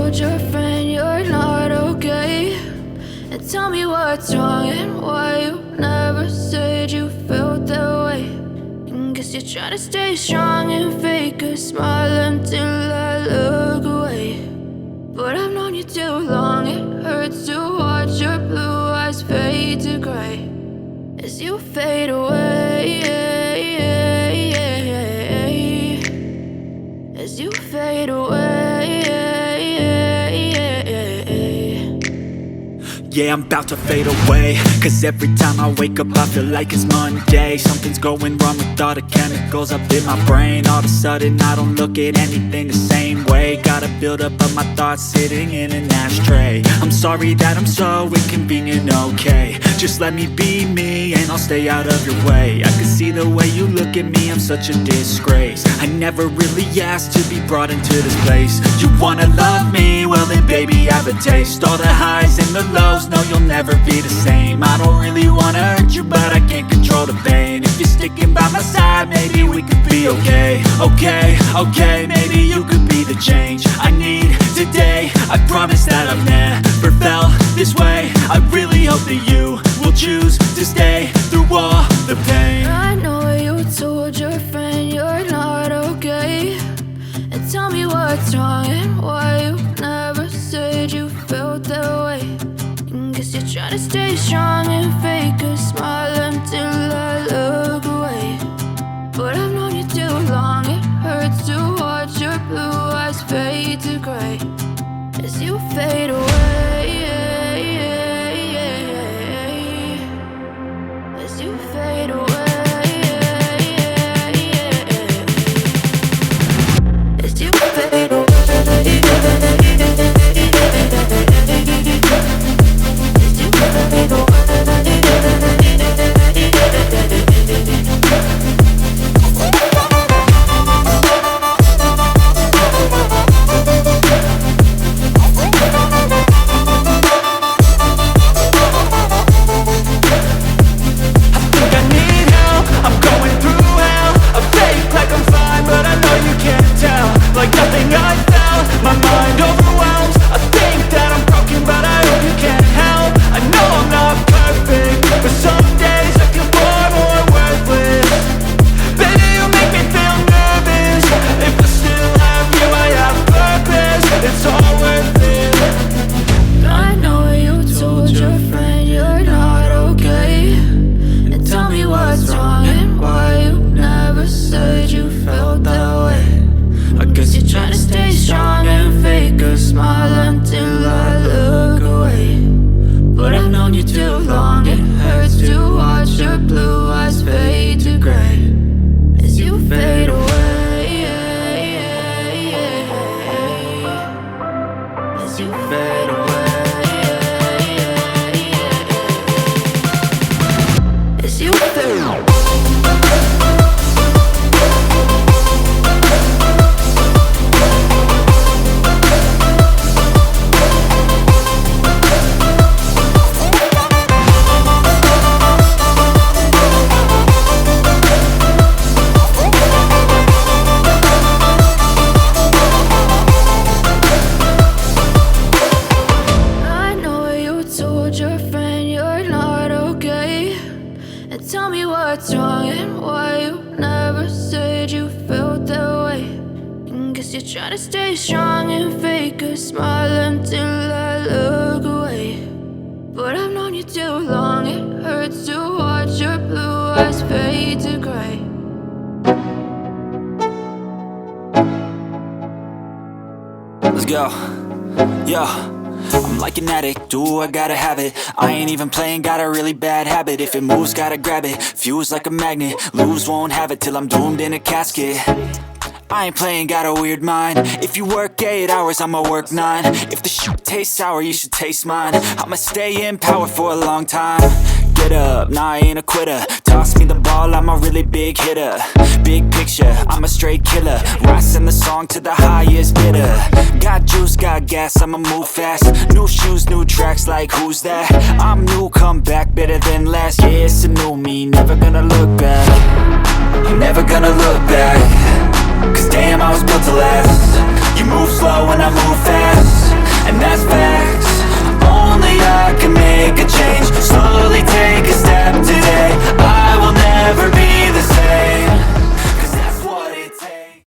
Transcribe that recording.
told your friend you're not okay? And tell me what's wrong and why you never said you felt that way. And guess you're trying to stay strong and fake a smile until I look away. But I've known you too long, it hurts to watch your blue eyes fade to gray as you fade away, as you fade away. Yeah, I'm about to fade away, cause every time I wake up I feel like it's Monday. Something's going wrong with all the chemicals up in my brain. All of a sudden I don't look at anything the same way. Got a buildup of my thoughts sitting in an ashtray. I'm sorry that I'm so inconvenient, okay? Just let me be me and I'll stay out of your way. I can see the way you look at me, I'm such a disgrace. I never really asked to be brought into this place. You wanna love me? Well then baby I have a taste. All the highs and the lows, no you'll never be the same. I don't really wanna hurt you but I can't control the pain. If you're sticking by my side maybe we could be okay. Okay, maybe you could be the change I need today. I promise that I've never felt this way. I really hope that you will choose to stay through all the pain. I know you told your friend you're not okay. And tell me what's wrong and why you never said you felt that way. And guess you're trying to stay strong and fake a smile until I look away. But I've known you too long, it hurts to watch your blue eyes fade to gray as you fade away, as you fade away, as you fade away. Let's go. Yo, I'm like an addict, do I gotta have it. I ain't even playing, got a really bad habit. If it moves, gotta grab it, fuse like a magnet. Lose, won't have it till I'm doomed in a casket. I ain't playing, got a weird mind. If you work 8 hours, I'ma work 9. If the shit tastes sour, you should taste mine. I'ma stay in power for a long time. Get up, nah I ain't a quitter. Toss me the ball, I'm a really big hitter. Big picture, I'm a straight killer. Rising the song to the highest bidder. Got juice, got gas, I'ma move fast. New shoes, new tracks, like who's that? I'm new, come